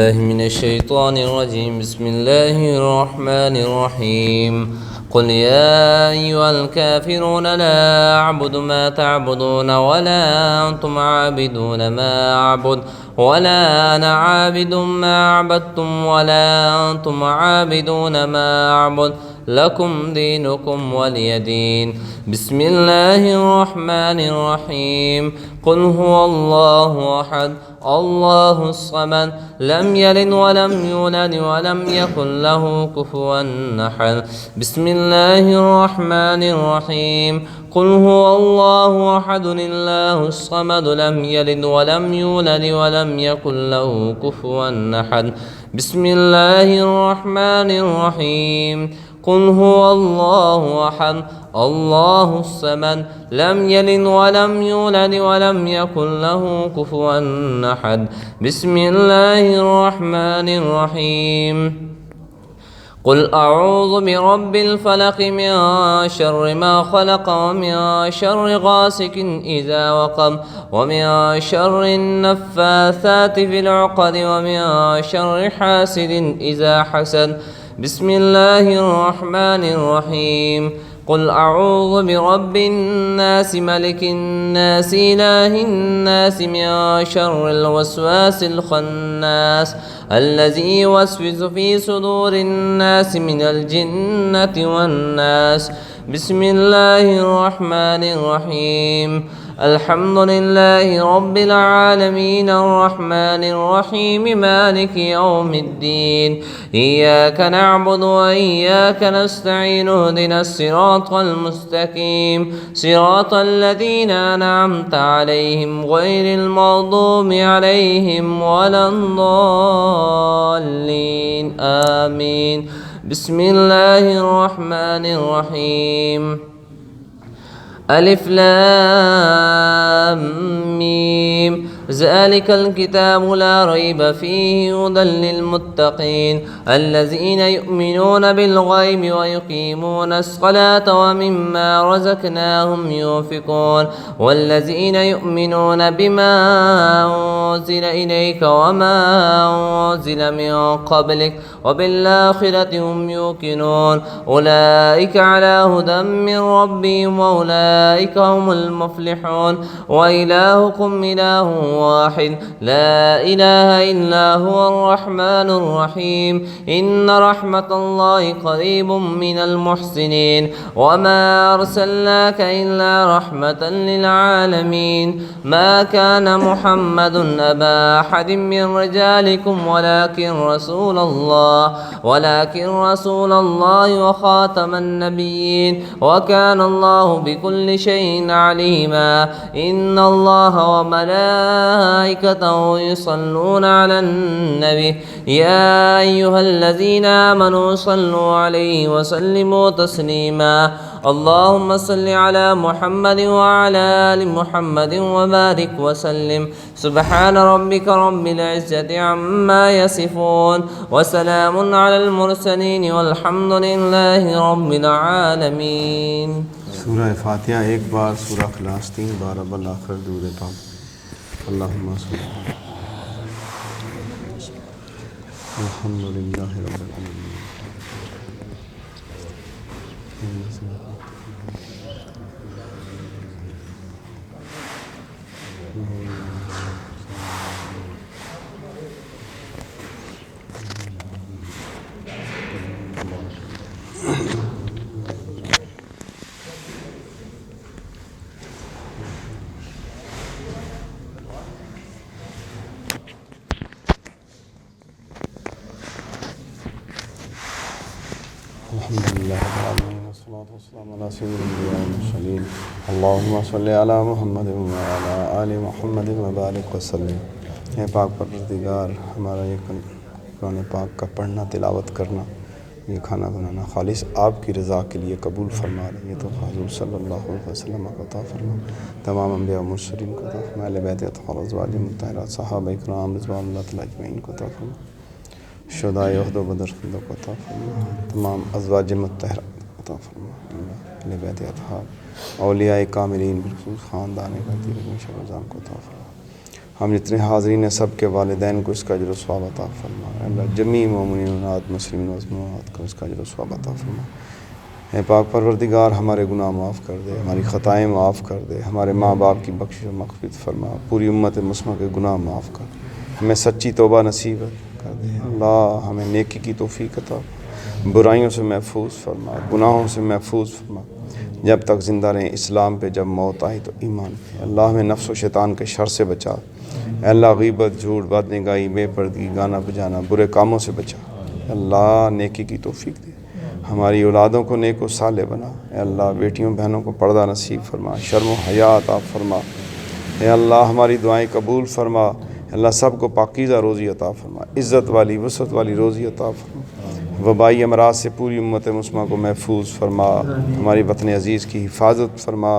الله من الشيطان الرجيم. بسم الله الرحمن الرحيم. قل يا أيها الكافرون لا أعبد ما تعبدون ولا أنتم عابدون ما أعبد ولا أنا عابد ما عبدتم ولا أنتم عابدون ما أعبد لكم دينكم ولي دين. بسم الله الرحمن الرحيم. قل هو الله أحد الله الصمد لم يلد ولم يولد ولم يكن له كفوا أحد. بسم الله الرحمن الرحيم. قل هو الله أحد الله الصمد لم يلد ولم يولد ولم يكن له كفوا أحد. بسم الله الرحمن الرحيم. قل هو الله أحد الله الصمد لم يلد ولم يولد ولم يكن له كفوا أحد. بسم الله الرحمن الرحيم. قل أعوذ برب الفلق من شر ما خلق ومن شر غاسق إذا وقب ومن شر النفاثات في العقد ومن شر حاسد إذا حسد. بسم الله الرحمن الرحيم. قل أعوذ برب الناس ملك الناس إله الناس من شر الوسواس الخناس الذي يوسوس في صدور الناس من الجنة والناس. بسم الله الرحمن الرحيم. الحمد لله رب العالمين الرحمن الرحيم مالك يوم الدين إياك نعبد وإياك نستعين اهدنا الصراط المستقيم صراط الذين أنعمت عليهم غير المغضوب عليهم ولا الضالين آمين. بسم الله الرحمن الرحيم. ألف لام ميم ذلك الكتاب لا ريب فيه هدى للمتقين الذين يؤمنون بالغيب ويقيمون الصلاة ومما رزقناهم ينفقون والذين يؤمنون بما أنزل إليك وما أنزل من قبلك وبالآخرة هم يوقنون أولئك على هدى من ربهم وأولئك هم المفلحون. وإلهكم إله واحد لا إله إلا هو الرحمن الرحيم. إن رحمة الله قريب من المحسنين وما أرسلناك إلا رحمة للعالمين. ما كان محمد أبا أحد من رجالكم ولكن رسول الله وخاتم النبيين وكان الله بكل شيء عليما. إن الله وملائكته يصلون على النبي يا أيها الذين آمنوا صلوا عليه وسلموا تسليما. اللهم صل على محمد وعلى آل محمد وبارك وسلم. سبحان ربك رب العزة عما يصفون وسلام على المرسلين والحمد لله رب العالمين. सूरह फातिहा एक बार, सूरह इखलास 3 बार, अब आखिर दूर पाक अल्लाहुम्मा सल्ली अल्हम्दुलिल्लाहि रब्बिल आलमीन। अल्लाहुम्मा सल्ली अला मुहम्मद व अला आलि मुहम्मद व बारिक वसल्लम। हे पाक परवरदिगार, हमारा ये कुरान पाक का पढ़ना, तिलावत करना, ये खाना बनाना खालिस आपकी रज़ा के लिए कबूल फरमा रही है। तो हुज़ूर सल्लल्लाहु अलैहि वसल्लम को अता फरमा, तमाम अंबिया व मुरसलीन को अता फरमा, अहले बैत अतहार अज़वाज मुत्तहरात सहाबा इकराम रिज़वानुल्लाह तआला अजमईन को अता फरमा, शुहदाए उहद व बदर को अता फरमा, तमाम अज़वाज मुत्तहरात को अता फरमा, अहले बैत अतहार औलियाए कामिलीन बिलखुसूस ख़ानदान ग़दीर शहज़ान को अता फरमा। ہم جتنے حاضرین ہیں سب کے والدین کو اس کا اجر و ثواب عطا فرما اللہ جمیع مومنات مسلمین و مسلمات کو اس کا اجر و ثواب عطا فرما اے پاک پروردگار ہمارے گناہ معاف کر دے ہماری خطائیں معاف کر دے ہمارے ماں باپ کی بخشش و مغفرت فرما پوری امت مسلمہ کے گناہ معاف کر ہمیں سچی توبہ نصیب کر دے اللہ ہمیں نیکی کی توفیق عطا برائیوں سے محفوظ فرما گناہوں سے محفوظ فرما جب تک زندہ رہیں اسلام پہ جب موت آئی تو ایمان پہ اللہ ہمیں نفس و شیطان کے شر سے بچا اے اللہ غیبت جھوٹ بد نگاہی بے پردگی گانا بجانا برے کاموں سے بچا اے اللہ نیکی کی توفیق دے ہماری اولادوں کو نیک و صالح بنا اے اللہ بیٹیوں بہنوں کو پردہ نصیب فرما شرم و حیا عطا فرما اے اللہ ہماری دعائیں قبول فرما اے اللہ سب کو پاکیزہ روزی عطا فرما عزت والی وسعت والی روزی عطا فرما وبائی امراض سے پوری امت مسلمہ کو محفوظ فرما ہماری وطن عزیز کی حفاظت فرما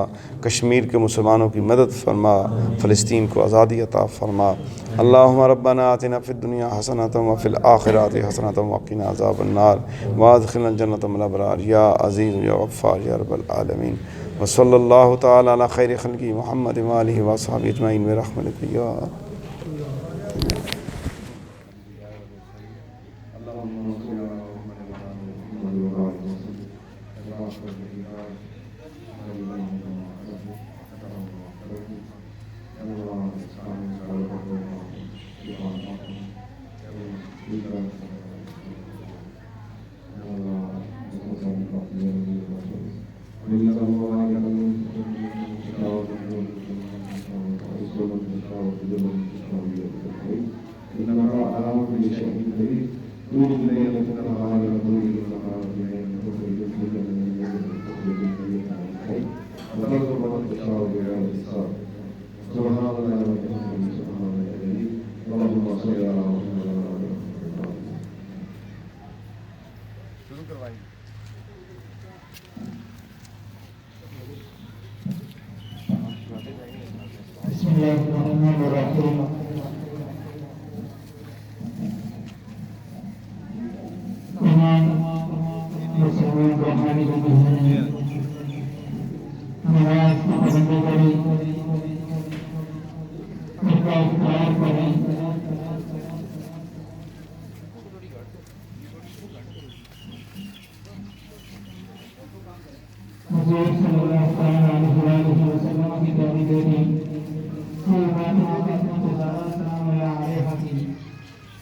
کشمیر کے مسلمانوں کی مدد فرما فلسطین کو آزادی عطا فرما اللہم ربنا آتنا فی الدنیا حسنۃ وفی الآخرۃ حسنۃ وقنا عذاب النار وادخلنا الجنۃ مع الابرار یا عزیز یا غفار یا رب العالمین وصلی اللہ تعالی علی خیر خلقہ محمد وآلہ وصحبہ اجمعین برحمتک یا بسم الله الرحمن الرحيم تمام مسلمان روحانی بہنیں نماز کی پابندی کریں اس کا اختیار کریں حضور صلی اللہ علیہ وسلم کی پیاری بیٹی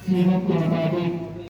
سیرت کے مطابق